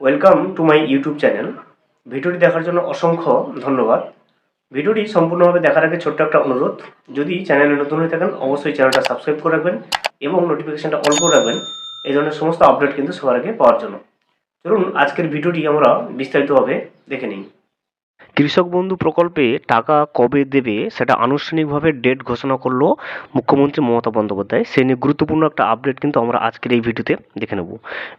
Welcome to my YouTube channel. ভিডিওটি দেখার জন্য অসংখ্য ধন্যবাদ। ভিডিওটি সম্পূর্ণভাবে দেখার আগে ছোট্ট একটা অনুরোধ, যদি চ্যানেলে নতুন হয়ে থাকেন অবশ্যই চ্যানেলটা সাবস্ক্রাইব করে রাখবেন এবং নোটিফিকেশনটা অল করে রাখবেন এই ধরনের সমস্ত আপডেট কিন্তু সবার আগে পাওয়ার জন্য। চলুন আজকের ভিডিওটি আমরা বিস্তারিতভাবে দেখে নিই। কৃষক বন্ধু প্রকল্পে টাকা কবে দেবে সেটা আনুষ্ঠানিকভাবে ডেট ঘোষণা করলো মুখ্যমন্ত্রী মমতা বন্দ্যোপাধ্যায়। সে নিয়ে গুরুত্বপূর্ণ একটা আপডেট কিন্তু আমরা আজকের এই ভিডিওতে দেখে নেব।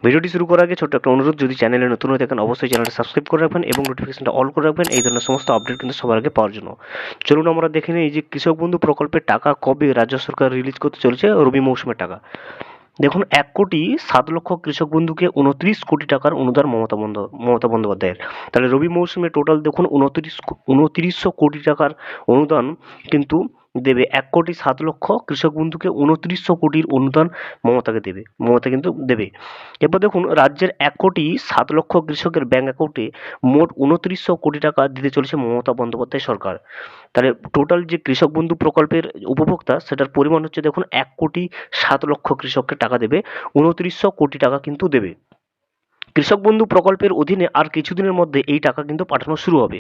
ভিডিওটি শুরু করার আগে ছোট্ট একটা অনুরোধ, যদি চ্যানেলে নতুন হয়ে থাকেন অবশ্যই চ্যানেলটা সাবস্ক্রাইব করে রাখবেন এবং নোটিফিকেশনটা অল করে রাখবেন এই ধরনের সমস্ত আপডেট কিন্তু সবার আগে পাওয়ার জন্য। চলুন আমরা দেখে নিই যে কৃষক বন্ধু প্রকল্পের টাকা কবে রাজ্য সরকার রিলিজ করতে চলেছে। রবি মৌসুমের টাকা দেখুন, 1,07,00,000 কৃষক বন্ধুকে 29 কোটি টাকার অনুদান মমতা বন্দ্যোপাধ্যায়ের। তাহলে রবি মৌসুমে টোটাল দেখুন 2900 কোটি টাকার অনুদান কিন্তু দেবে। 1,07,00,000 কৃষক বন্ধুকে 2900 কোটির অনুদান মমতা কিন্তু দেবে। এরপর দেখুন, রাজ্যের 1,07,00,000 কৃষকের ব্যাংক অ্যাকাউন্টে মোট 2900 কোটি টাকা দিতে চলেছে মমতা বন্দ্যোপাধ্যায় সরকার। তাহলে টোটাল যে কৃষক বন্ধু প্রকল্পের উপভোক্তা সেটার পরিমাণ হচ্ছে দেখুন 1,07,00,000 কৃষককে টাকা দেবে, 2900 কোটি টাকা কিন্তু দেবে। কৃষক বন্ধু প্রকল্পের অধীনে আর কিছুদিনের মধ্যে এই টাকা কিন্তু পাঠানো শুরু হবে।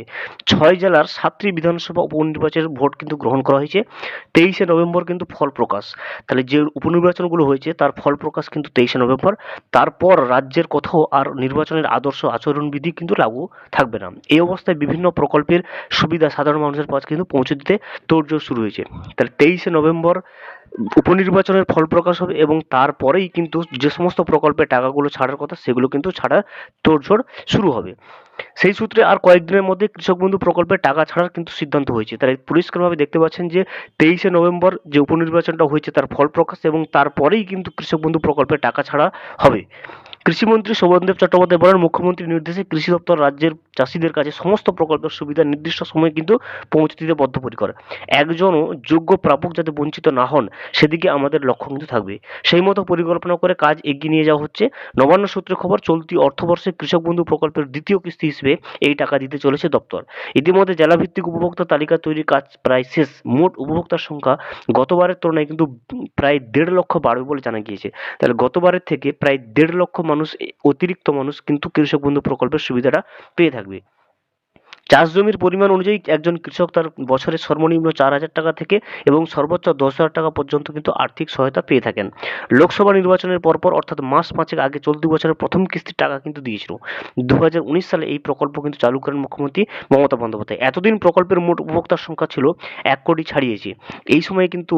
6 জেলার 7টি বিধানসভা উপনির্বাচনের ভোট কিন্তু গ্রহণ করা হয়েছে। 23শে নভেম্বর কিন্তু ফল প্রকাশ। তাহলে যে উপনির্বাচনগুলো হয়েছে তার ফল প্রকাশ কিন্তু 23শে নভেম্বর। তারপর রাজ্যের কোথাও আর নির্বাচনের আদর্শ আচরণবিধি কিন্তু লাগু থাকবে না। এই অবস্থায় বিভিন্ন প্রকল্পের সুবিধা সাধারণ মানুষের কাছে কিন্তু পৌঁছে দিতে তোড়জোড় শুরু হয়েছে। তাহলে 23শে নভেম্বর উপনির্বাচনের ফল প্রকাশ হবে এবং তারপরেই কিন্তু যে সমস্ত প্রকল্পের টাকাগুলো ছাড়ার কথা সেগুলো কিন্তু ছাড়ার তোড়জোড় শুরু হবে। সেই সূত্রে আর কয়েকদিনের মধ্যে কৃষক বন্ধু প্রকল্পের টাকা ছাড়ার কিন্তু সিদ্ধান্ত হয়েছে। তাই পরিষ্কারভাবে দেখতে পাচ্ছেন যে 23শে নভেম্বর যে উপনির্বাচনটা হয়েছে তার ফল প্রকাশ এবং তারপরেই কিন্তু কৃষক বন্ধু প্রকল্পের টাকা ছাড়া হবে। কৃষিমন্ত্রী শোভনদেব চট্টোপাধ্যায় বলেন, মুখ্যমন্ত্রীর নির্দেশে কৃষি দপ্তর রাজ্যের চাষিদের কাছে সমস্ত প্রকল্পের সুবিধা নির্দিষ্ট সময়ে কিন্তু পৌঁছে দিতে বদ্ধপরিকর। একজনও যোগ্য প্রাপক যাতে বঞ্চিত না হন সেদিকে আমাদের লক্ষ্য কিন্তু থাকবে। সেই মতো পরিকল্পনা করে কাজ এগিয়ে নিয়ে যাওয়া হচ্ছে। নবান্ন সূত্রে খবর, চলতি অর্থবর্ষে কৃষক বন্ধু প্রকল্পের দ্বিতীয় কিস্তি হিসেবে এই টাকা দিতে চলেছে দপ্তর। ইতিমধ্যে জেলাভিত্তিক উপভোক্তা তালিকা তৈরির কাজ প্রায় শেষ। মোট উপভোক্তার সংখ্যা গতবারের তুলনায় কিন্তু প্রায় 1.5 লক্ষ বাড়বে বলে জানা গিয়েছে। তাহলে গতবারের থেকে প্রায় 1.5 লক্ষ মানুষ, অতিরিক্ত মানুষ কিন্তু কৃষক বন্ধু প্রকল্পের সুবিধাটা পেয়ে থাকবে। চাষ জমির পরিমাণ অনুযায়ী একজন কৃষক তার বছরে সর্বনিম্ন 4,000 টাকা থেকে এবং সর্বোচ্চ 10,000 টাকা পর্যন্ত কিন্তু আর্থিক সহায়তা পেয়ে থাকেন। লোকসভা নির্বাচনের পরপর অর্থাৎ মাস 5 আগে চলতি বছরের প্রথম কিস্তির টাকা কিন্তু দিয়েছিল। 2019 সালে এই প্রকল্প কিন্তু চালু করেন মুখ্যমন্ত্রী মমতা বন্দ্যোপাধ্যায়। এতদিন প্রকল্পের মোট উপভোক্তার সংখ্যা ছিল 1 কোটি ছাড়িয়েছে। এই সময়ে কিন্তু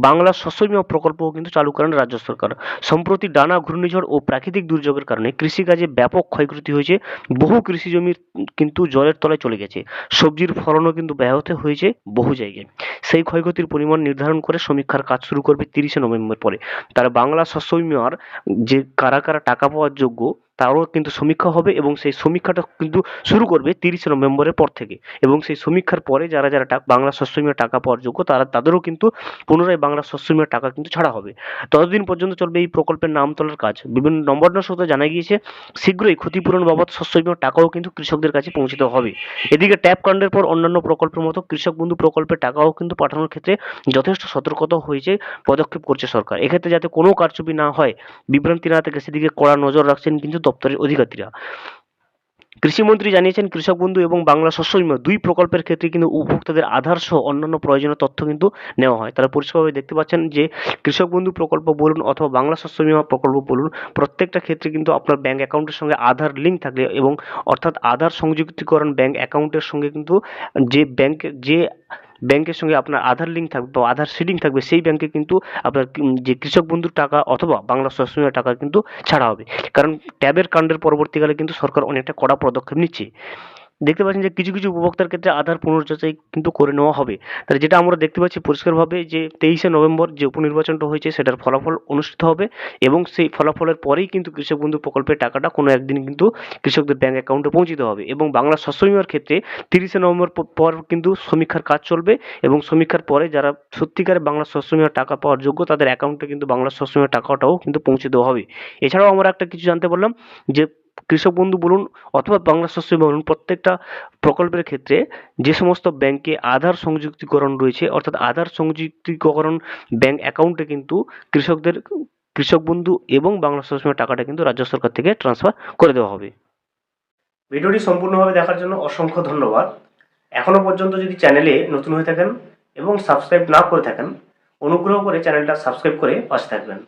বাংলা শস্য বীমা প্রকল্পও কিন্তু চালু করেন রাজ্য সরকার। সম্প্রতি টানা ঘূর্ণিঝড় ও প্রাকৃতিক দুর্যোগের কারণে কৃষিকাজে ব্যাপক ক্ষয়ক্ষতি হয়েছে। বহু কৃষি জমি কিন্তু জলের তলায় চলে গেছে। সবজির ফলনও কিন্তু ব্যাহত হয়েছে বহু জায়গায়। সেই ক্ষয়ক্ষতির পরিমাণ নির্ধারণ করে সমীক্ষার কাজ শুরু করবে 30শে নভেম্বর পরে। তার বাংলা শস্য বীমার যে কারা কারা টাকা পাওয়ার যোগ্য তারও কিন্তু সমীক্ষা হবে এবং সেই সমীক্ষাটা কিন্তু শুরু করবে 30শে নভেম্বরের পর থেকে। এবং সেই সমীক্ষার পরে যারা যারা বাংলা শস্য বীমার টাকা পাওয়ার যোগ্য তাদেরও কিন্তু পুনরায় বাংলা শস্য বীমার টাকা কিন্তু ছাড়া হবে। ততদিন পর্যন্ত চলবে এই প্রকল্পের নাম তোলার কাজ। বিভিন্ন নবান্ন সূত্রে জানা গিয়েছে, শীঘ্রই ক্ষতিপূরণ বাবদ শস্য বীমার টাকাও কিন্তু কৃষকদের কাছে পৌঁছে দেওয়া হবে। এদিকে ট্যাপ কাণ্ডের পর অন্যান্য প্রকল্পের মতো কৃষক বন্ধু প্রকল্পের টাকাও কিন্তু পাঠানোর ক্ষেত্রে যথেষ্ট সতর্কতা হয়েছে, পদক্ষেপ করছে সরকার। এক্ষেত্রে যাতে কোনো কারচুপি না হয়, বিভ্রান্তি না থাকে সেদিকে কড়া নজর রাখছেন কিন্তু দপ্তরের অধিকারীরা। কৃষিমন্ত্রী জানিয়েছেন, কৃষক বন্ধু এবং বাংলা শস্য বীমা দুই প্রকল্পের ক্ষেত্রে কিন্তু উপভোক্তাদের আধার সহ অন্যান্য প্রয়োজনীয় তথ্য কিন্তু নেওয়া হয়। তারা পরিষ্কারভাবে দেখতে পাচ্ছেন যে কৃষক বন্ধু প্রকল্প বলুন অথবা বাংলা শস্য বীমা প্রকল্প বলুন, প্রত্যেকটা ক্ষেত্রে কিন্তু আপনার ব্যাংক অ্যাকাউন্টের সঙ্গে আধার লিঙ্ক থাকলে এবং অর্থাৎ আধার সংযুক্তিকরণ ব্যাংক অ্যাকাউন্টের সঙ্গে কিন্তু যে ব্যাংকের সঙ্গে আপনার আধার লিঙ্ক থাকবে বা আধার সিডিং থাকবে সেই ব্যাংকে কিন্তু আপনার যে কৃষক বন্ধুর টাকা অথবা বাংলা শস্য বীমার টাকা কিন্তু ছাড়া হবে। কারণ ট্যাবের কাণ্ডের পরবর্তীকালে কিন্তু সরকার অনেকটা কড়া পদক্ষেপ নিচ্ছে। দেখতে পাচ্ছেন যে কিছু কিছু উপভোক্তার ক্ষেত্রে আধার পুনর্যাচাই কিন্তু করে নেওয়া হবে। তাহলে যেটা আমরা দেখতে পাচ্ছি পরিষ্কারভাবে যে 23শে নভেম্বর যে উপনির্বাচনটা হয়েছে সেটার ফলাফল অনুষ্ঠিত হবে এবং সেই ফলাফলের পরেই কিন্তু কৃষক বন্ধু প্রকল্পের টাকাটা কোনো একদিন কিন্তু কৃষকদের ব্যাংক অ্যাকাউন্টে পৌঁছে দেওয়া হবে। এবং বাংলা শস্য বীমার ক্ষেত্রে 30শে নভেম্বর পর কিন্তু সমীক্ষার কাজ চলবে এবং সমীক্ষার পরে যারা সত্যিকারে বাংলা শস্য বীমার টাকা পাওয়ার যোগ্য তাদের অ্যাকাউন্টে কিন্তু বাংলা শস্য বীমার টাকাটাও কিন্তু পৌঁছে দেওয়া হবে। এছাড়াও আমরা একটা কিছু জানতে পারলাম যে কৃষক বন্ধু বলুন অথবা বাংলা শস্য বীমা বলুন, প্রত্যেকটা প্রকল্পের ক্ষেত্রে যে সমস্ত ব্যাংকে আধার সংযুক্তিকরণ রয়েছে অর্থাৎ আধার সংযুক্তিকরণ ব্যাংক অ্যাকাউন্টে কিন্তু কৃষকদের কৃষক বন্ধু এবং বাংলা শস্য বীমার টাকাটা কিন্তু রাজ্য সরকার থেকে ট্রান্সফার করে দেওয়া হবে। ভিডিওটি সম্পূর্ণভাবে দেখার জন্য অসংখ্য ধন্যবাদ। এখনও পর্যন্ত যদি চ্যানেলে নতুন হয়ে থাকেন এবং সাবস্ক্রাইব না করে থাকেন, অনুগ্রহ করে চ্যানেলটা সাবস্ক্রাইব করে পাশে থাকবেন।